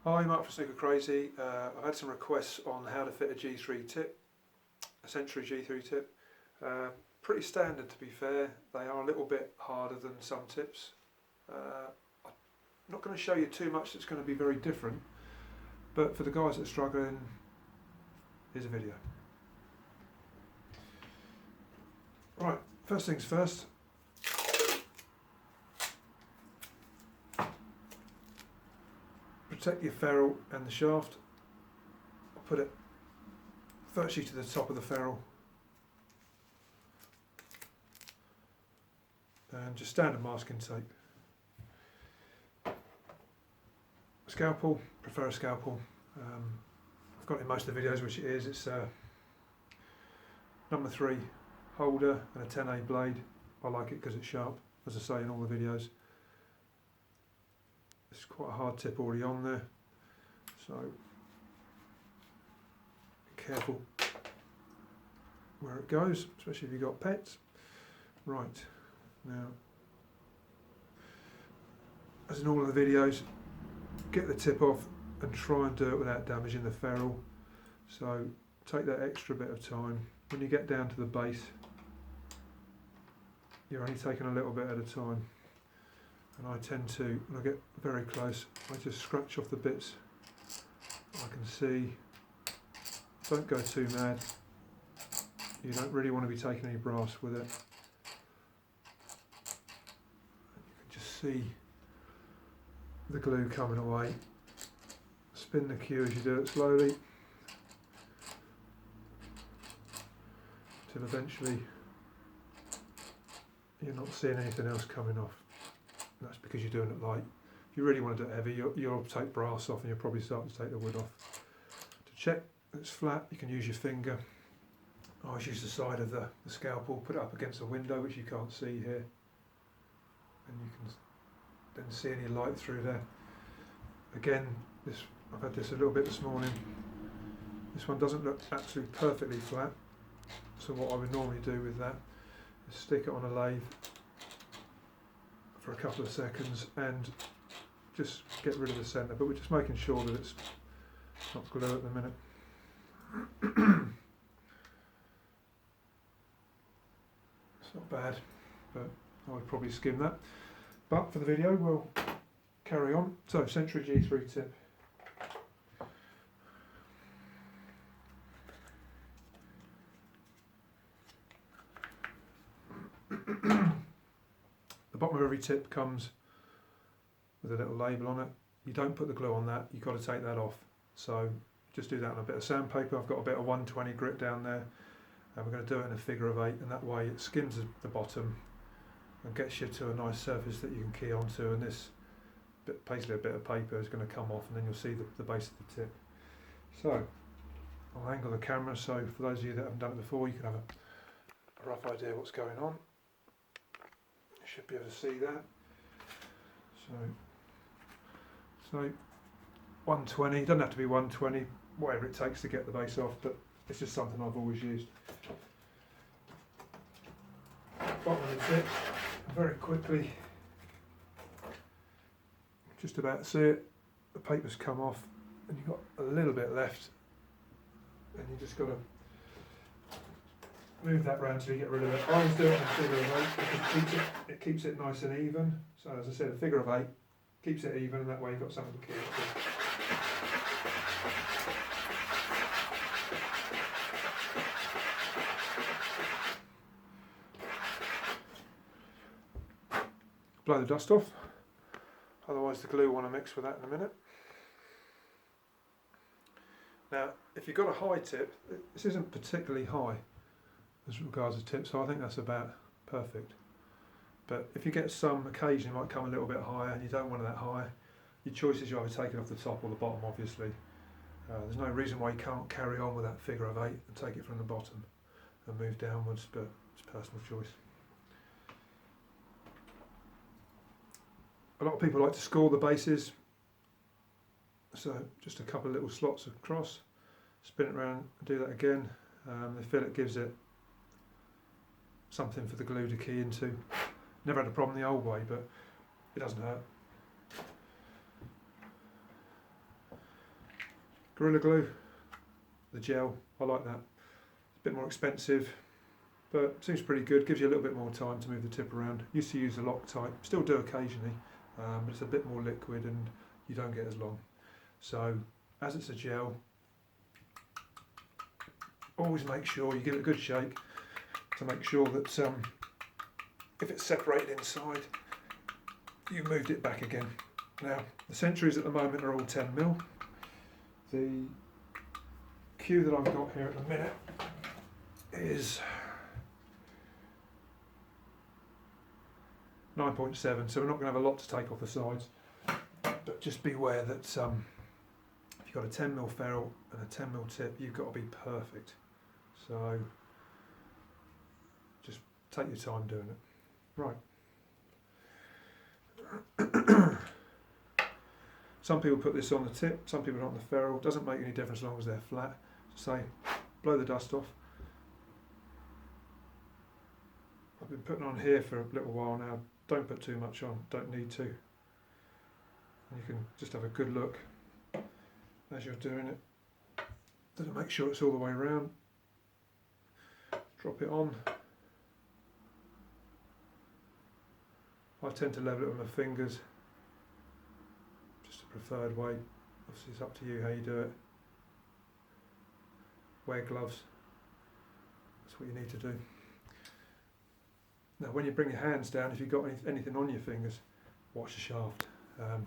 Hi, Mark from Snooker Crazy. I've had some requests on how to fit a G3 tip, a Century G3 tip. Pretty standard, to be fair. They are a little bit harder than some tips. I'm not going to show you too much that's going to be very different, but for the guys that are struggling, here's a video. Right, first things first. Protect your ferrule and the shaft. I'll put it virtually to the top of the ferrule. And just standard masking tape. Scalpel, prefer a scalpel. I've got it in most of the videos, which it is. It's number 3 holder and a 10A blade. I like it because it's sharp, as I say in all the videos. It's quite a hard tip already on there, so be careful where it goes, especially if you've got pets. Right, now, as in all of the videos, get the tip off and try and do it without damaging the ferrule. So take that extra bit of time. When you get down to the base, you're only taking a little bit at a time. And I tend to, when I get very close, I just scratch off the bits I can see. Don't go too mad. You don't really want to be taking any brass with it. You can just see the glue coming away. Spin the cue as you do it slowly, till eventually you're not seeing anything else coming off. That's because you're doing it light. If you really want to do it heavy, you'll take brass off and you'll probably start to take the wood off. To check that it's flat, you can use your finger. I always use the side of the scalpel, put it up against the window, which you can't see here. And you can then see any light through there. Again, I've had this a little bit this morning. This one doesn't look absolutely perfectly flat. So what I would normally do with that is stick it on a lathe for a couple of seconds and just get rid of the centre, but we're just making sure that it's not glue at the minute. It's not bad, but I would probably skim that. But for the video, we'll carry on. So, Century G3 tip. The bottom of every tip comes with a little label on it. You don't put the glue on that, you've got to take that off. So just do that on a bit of sandpaper. I've got a bit of 120 grit down there, and we're going to do it in a figure of 8, and that way it skims the bottom and gets you to a nice surface that you can key onto, and this basically a bit of paper is going to come off, and then you'll see the base of the tip. So I'll angle the camera so for those of you that haven't done it before, you can have a rough idea what's going on. Should be able to see that. So 120, doesn't have to be 120, whatever it takes to get the base off, but it's just something I've always used. Bottom of the tip, very quickly, just about to see it, the paper's come off and you've got a little bit left, and you just got to move that round till you get rid of it. I always do it in a figure of 8 because it keeps it nice and even. So as I said, a figure of 8 keeps it even, and that way you've got something to key it to. Blow the dust off, otherwise the glue will want to mix with that in a minute. Now, if you've got a high tip, this isn't particularly high as regards to tips, so I think that's about perfect. But if you get some, occasionally it might come a little bit higher and you don't want it that high, your choice is you either take it off the top or the bottom, obviously. There's no reason why you can't carry on with that figure of 8 and take it from the bottom and move downwards, but it's personal choice. A lot of people like to score the bases, so just a couple of little slots across, spin it around and do that again. The fillet gives it something for the glue to key into. Never had a problem the old way, but it doesn't hurt. Gorilla Glue, the gel, I like that. It's a bit more expensive, but seems pretty good. Gives you a little bit more time to move the tip around. Used to use the Loctite, still do occasionally, but it's a bit more liquid and you don't get as long. So as it's a gel, always make sure you give it a good shake to make sure that if it's separated inside, you've moved it back again. Now the centuries at the moment are all 10mm. The cue that I've got here at the minute is 9.7, so we're not going to have a lot to take off the sides, but just beware that if you've got a 10mm ferrule and a 10mm tip, you've got to be perfect. So just take your time doing it. Right. Some people put this on the tip, some people on the ferrule. Doesn't make any difference as long as they're flat. So blow the dust off. I've been putting on here for a little while now. Don't put too much on, don't need to. You can just have a good look as you're doing it. Then make sure it's all the way around. Drop it on. I tend to level it with my fingers. Just a preferred way. Obviously it's up to you how you do it. Wear gloves. That's what you need to do. Now when you bring your hands down, if you've got anything on your fingers, watch the shaft. I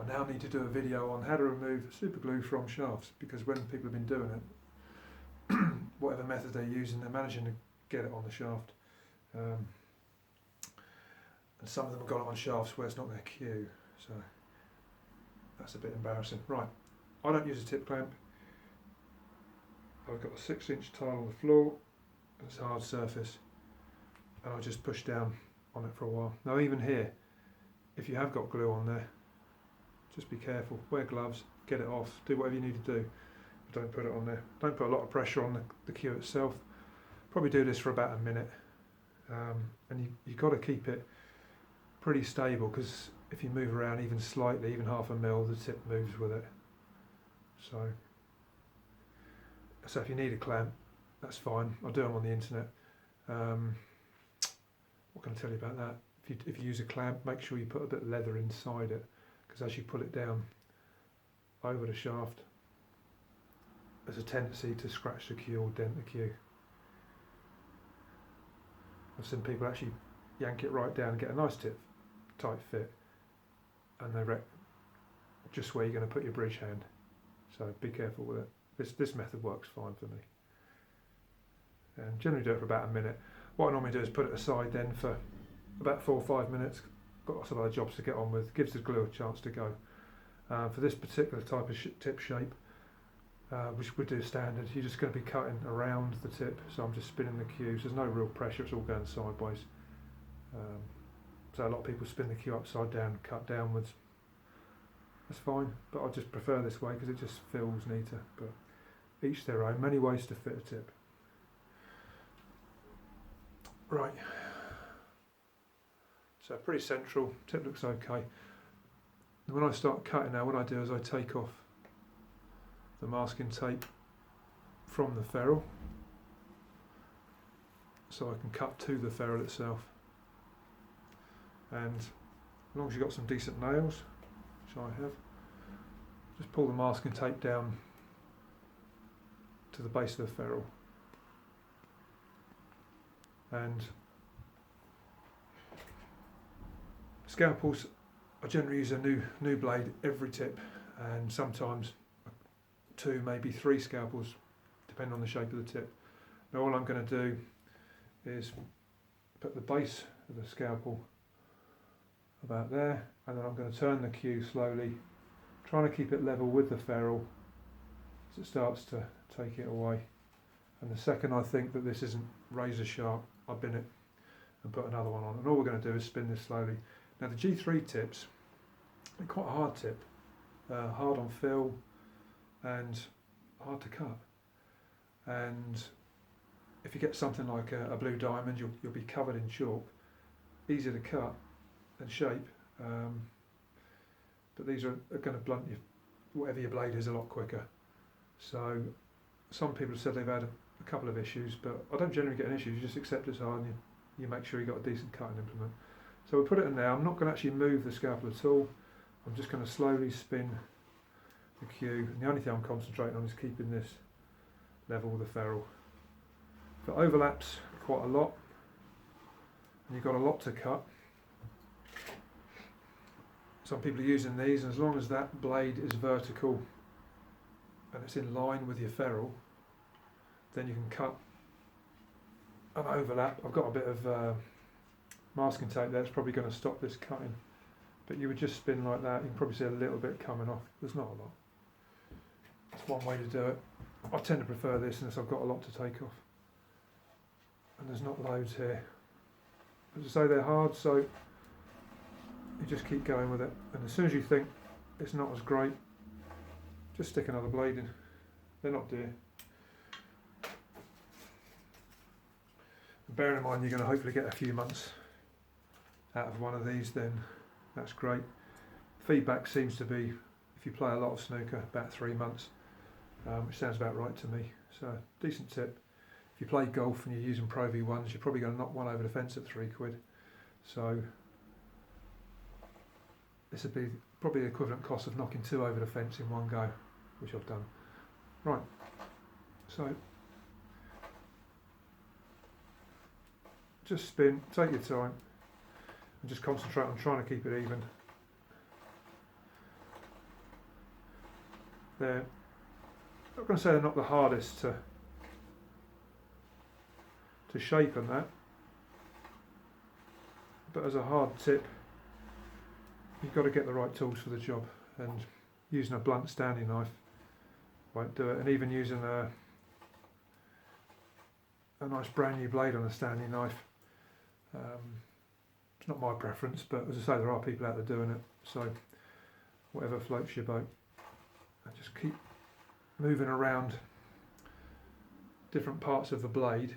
now need to do a video on how to remove super glue from shafts, because when people have been doing it, whatever method they're using, they're managing to get it on the shaft. And some of them have got it on shafts where it's not going to cue, so that's a bit embarrassing. Right, I don't use a tip clamp. I've got a 6-inch tile on the floor, it's a hard surface, and I'll just push down on it for a while. Now even here, if you have got glue on there, just be careful, wear gloves, get it off, do whatever you need to do, but don't put it on there. Don't put a lot of pressure on the cue itself. Probably do this for about a minute, and you've got to keep it pretty stable, because if you move around even slightly, even half a mil, the tip moves with it. So if you need a clamp, that's fine. I'll do them on the internet. What can I tell you about that? If you use a clamp, make sure you put a bit of leather inside it, because as you pull it down over the shaft, there's a tendency to scratch the cue or dent the cue. I've seen people actually yank it right down and get a nice tight fit, and they wreck just where you're going to put your bridge hand. So be careful with it. This method works fine for me. And generally do it for about a minute. What I normally do is put it aside then for about 4 or 5 minutes. Got lots of other jobs to get on with. Gives the glue a chance to go. For this particular type of tip shape, which we do standard, you're just going to be cutting around the tip. So I'm just spinning the cue. So there's no real pressure. It's all going sideways. So a lot of people spin the cue upside down, cut downwards. That's fine, but I just prefer this way because it just feels neater. But each their own. Many ways to fit a tip. Right. So pretty central. Tip looks okay. And when I start cutting now, what I do is I take off the masking tape from the ferrule, so I can cut to the ferrule itself. And as long as you've got some decent nails, which I have, just pull the masking tape down to the base of the ferrule. And scalpels, I generally use a new blade every tip, and sometimes 2, maybe 3 scalpels, depending on the shape of the tip. Now all I'm going to do is put the base of the scalpel about there, and then I'm going to turn the cue slowly, trying to keep it level with the ferrule as it starts to take it away. And the second I think that this isn't razor sharp, I bin it and put another one on. And all we're going to do is spin this slowly. Now the G3 tips, they're quite a hard tip, hard on fill and hard to cut. And if you get something like a blue diamond, you'll be covered in chalk, easier to cut and shape. But these are going to blunt whatever your blade is a lot quicker. So some people have said they've had a couple of issues, but I don't generally get an issue. You just accept it's hard and you make sure you've got a decent cutting implement. So we'll put it in there. I'm not going to actually move the scalpel at all. I'm just going to slowly spin the cue, and the only thing I'm concentrating on is keeping this level with the ferrule. If it overlaps quite a lot and you've got a lot to cut, some people are using these, and as long as that blade is vertical and it's in line with your ferrule, then you can cut an overlap. I've got a bit of masking tape there, it's probably going to stop this cutting, but you would just spin like that. You can probably see a little bit coming off. There's not a lot. That's one way to do it. I tend to prefer this unless I've got a lot to take off, and there's not loads here. As I say, they're hard, so you just keep going with it, and as soon as you think it's not as great, just stick another blade in. They're not dear. And bearing in mind you're going to hopefully get a few months out of one of these, then that's great. Feedback seems to be, if you play a lot of snooker, about 3 months, which sounds about right to me. So decent tip. If you play golf and you're using Pro V1s, you're probably going to knock one over the fence at £3. So this would be probably the equivalent cost of knocking 2 over the fence in one go, which I've done. Right, so just spin, take your time, and just concentrate on trying to keep it even. They're, I'm not going to say they're not the hardest to shape and that, but as a hard tip, you've got to get the right tools for the job, and using a blunt Stanley knife won't do it, and even using a nice brand new blade on a Stanley knife, it's not my preference, but as I say, there are people out there doing it, so whatever floats your boat. And just keep moving around different parts of the blade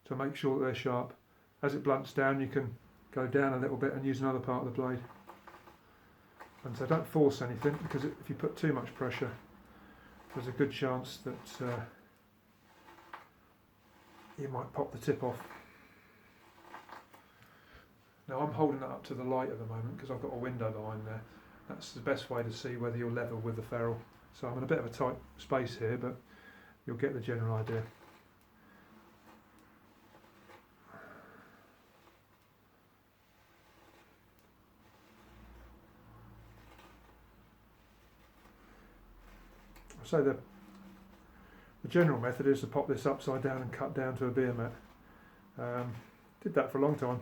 to make sure that they're sharp. As it blunts down, you can go down a little bit and use another part of the blade. And so don't force anything, because if you put too much pressure, there's a good chance that you might pop the tip off. Now I'm holding that up to the light at the moment because I've got a window behind there. That's the best way to see whether you're level with the ferrule. So I'm in a bit of a tight space here, but you'll get the general idea. So the general method is to pop this upside down and cut down to a beer mat. Did that for a long time,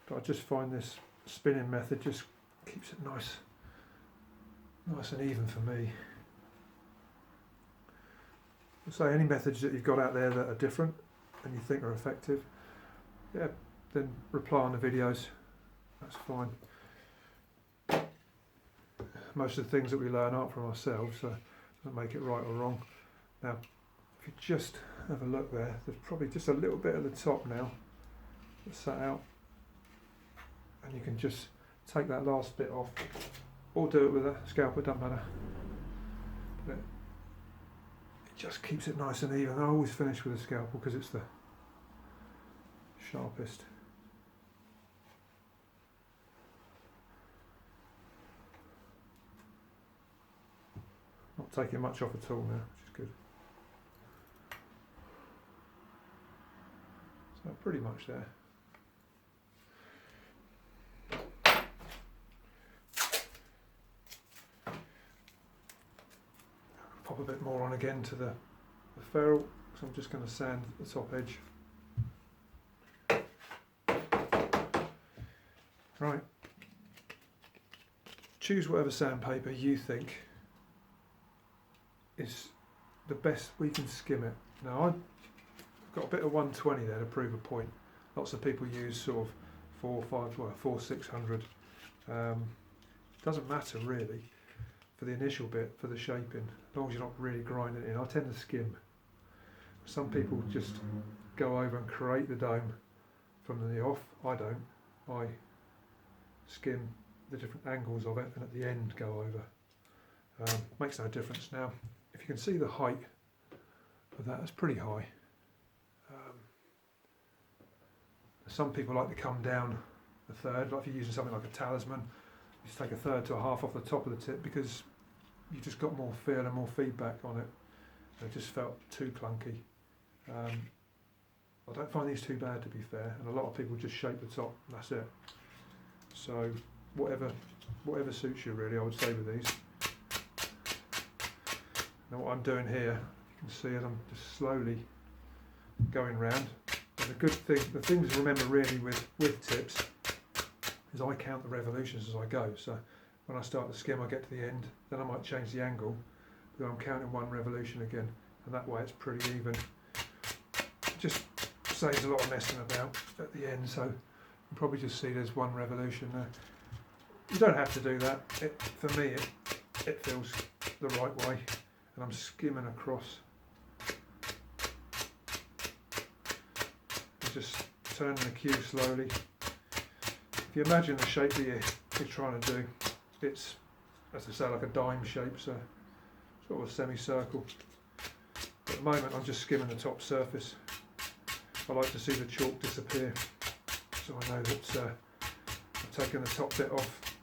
but I just find this spinning method just keeps it nice and even for me. So any methods that you've got out there that are different and you think are effective, yeah, then reply on the videos, that's fine. Most of the things that we learn aren't from ourselves, so it doesn't make it right or wrong. Now, if you just have a look there, there's probably just a little bit at the top now that's sat out, and you can just take that last bit off, or do it with a scalpel, it doesn't matter. But it just keeps it nice and even. I always finish with a scalpel because it's the sharpest. Not taking much off at all now, which is good. So pretty much there. Pop a bit more on again to the ferrule, so I'm just going to sand the top edge. Right. Choose whatever sandpaper you think is the best we can skim it. Now I've got a bit of 120 there to prove a point. Lots of people use sort of 4-600. Doesn't matter really for the initial bit, for the shaping, as long as you're not really grinding it in. I tend to skim. Some people just go over and create the dome from the off. I don't. I skim the different angles of it, and at the end go over. Makes no difference. Now, if you can see the height of that, it's pretty high. Some people like to come down a third, like if you're using something like a talisman, you just take a third to a half off the top of the tip, because you just got more feel and more feedback on it. It just felt too clunky. I don't find these too bad, to be fair, and a lot of people just shape the top and that's it. So whatever suits you really, I would say, with these. Now what I'm doing here, you can see as I'm just slowly going round. And the thing to remember really with tips is I count the revolutions as I go. So when I start to skim, I get to the end, then I might change the angle, but I'm counting one revolution again, and that way it's pretty even. It just saves a lot of messing about at the end, so you probably just see there's one revolution there. You don't have to do that. For me, it feels the right way, and I'm skimming across. Just turning the cue slowly. If you imagine the shape that you're trying to do, it's, as I say, like a dime shape, so sort of a semicircle. At the moment I'm just skimming the top surface. I like to see the chalk disappear, so I know that I've taken the top bit off,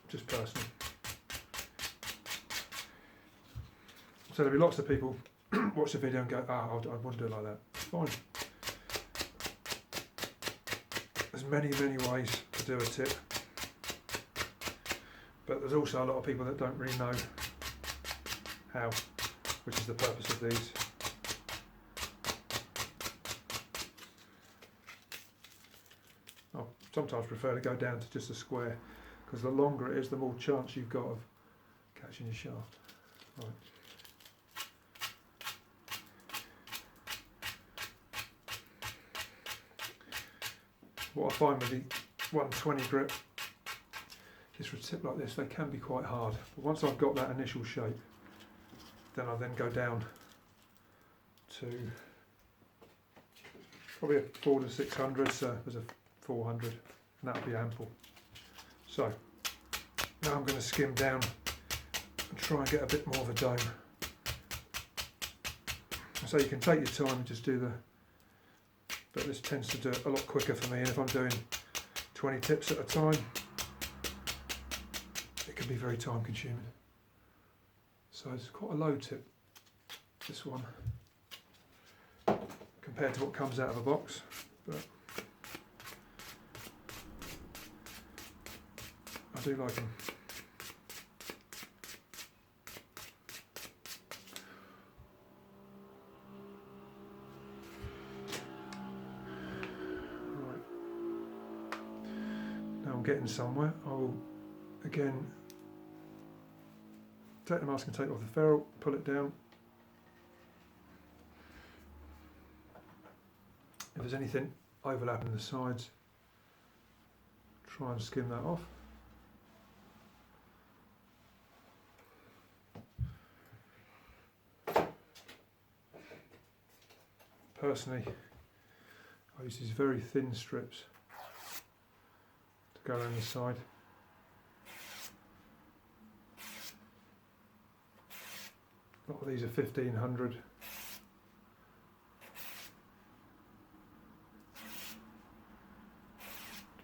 just personal. So there'll be lots of people watch the video and go, I wouldn't do it like that. Fine. There's many ways to do a tip, but there's also a lot of people that don't really know how, which is the purpose of these. I sometimes prefer to go down to just a square, because the longer it is, the more chance you've got of catching your shaft. Right. What I find with the 120 grip is for a tip like this, they can be quite hard. But once I've got that initial shape, then I then go down to probably a 400 to 600, so there's a 400, and that'll be ample. So now I'm going to skim down and try and get a bit more of a dome. So you can take your time and just do but this tends to do it a lot quicker for me, and if I'm doing 20 tips at a time, it can be very time consuming. So it's quite a low tip, this one, compared to what comes out of a box, but I do like them. Getting somewhere. I will again take the masking tape off the ferrule, pull it down. If there's anything overlapping the sides, try and skim that off. Personally, I use these very thin strips go around the side. A lot of these are 1500.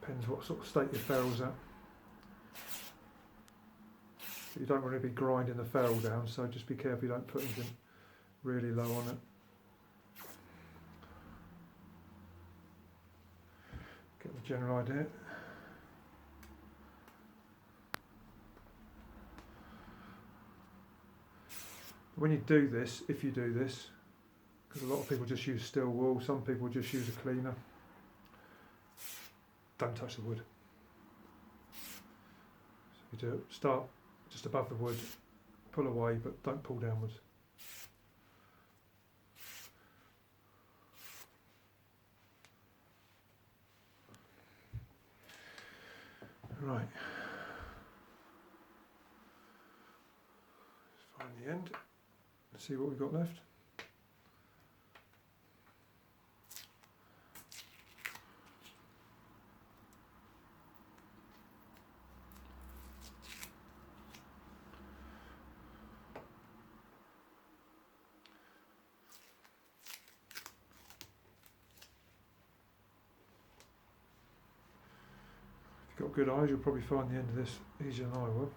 Depends what sort of state your ferrule's at. But you don't want to be grinding the ferrule down, so just be careful you don't put anything really low on it. Get the general idea. When you do this, if you do this, because a lot of people just use steel wool, some people just use a cleaner, don't touch the wood. So you do it, start just above the wood, pull away, but don't pull downwards. Right. Let's find the end. Let's see what we've got left. you've got good eyes, you'll probably find the end of this easier than I will.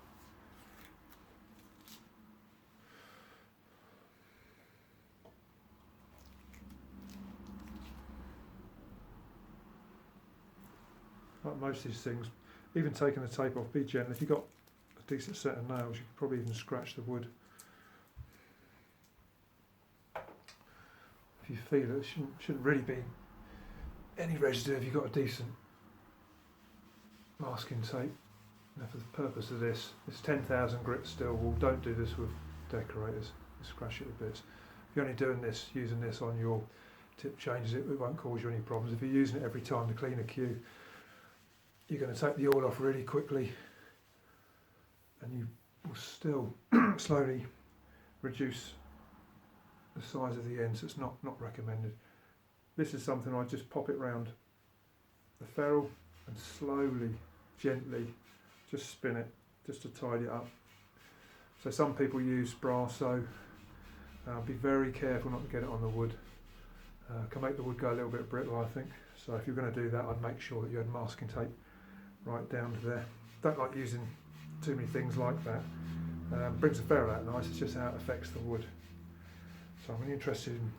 Like most of these things, even taking the tape off, be gentle. If you've got a decent set of nails, you could probably even scratch the wood. If you feel it, shouldn't really be any residue if you've got a decent masking tape. Now for the purpose of this, it's 10,000 grit steel wool. Don't do this with decorators, you scratch it to bits. If you're only doing this, using this on your tip changes, it won't cause you any problems. If you're using it every time to clean a cue, you're going to take the oil off really quickly, and you will still slowly reduce the size of the ends. So it's not recommended. This is something I just pop it round the ferrule and slowly, gently, just spin it just to tidy it up. So some people use Brasso. Be very careful not to get it on the wood. Can make the wood go a little bit brittle, I think. So if you're going to do that, I'd make sure that you had masking tape right down to there. Don't like using too many things like that. Brings the ferrule out nice, it's just how it affects the wood. So I'm really interested in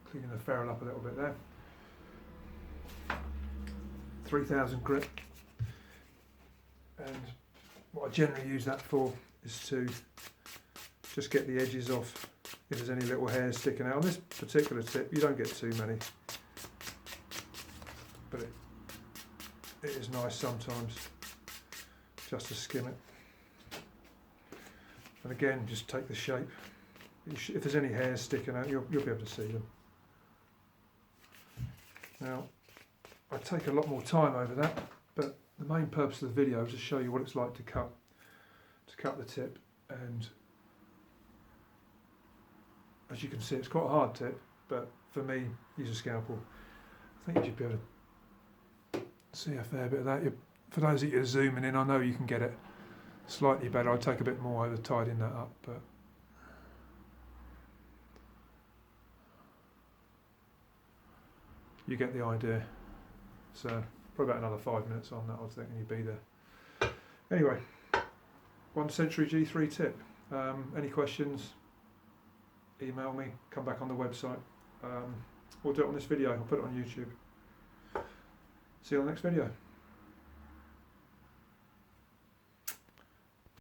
cleaning the ferrule up a little bit there. 3000 grit, and what I generally use that for is to just get the edges off if there's any little hairs sticking out. On this particular tip you don't get too many, but it is nice sometimes just to skim it. And again, just take the shape. If there's any hairs sticking out, you'll be able to see them. Now, I take a lot more time over that, but the main purpose of the video is to show you what it's like to cut the tip. And as you can see, it's quite a hard tip, but for me, use a scalpel. I think you should be able to see a fair bit of that. For those that you're zooming in, I know you can get it slightly better. I'd take a bit more over tidying that up, but you get the idea. So probably about another 5 minutes on that, I was thinking you'd be there. Anyway, 1 Century G3 tip. Any questions, email me, come back on the website. We'll do it on this video, I'll put it on YouTube. See you on the next video.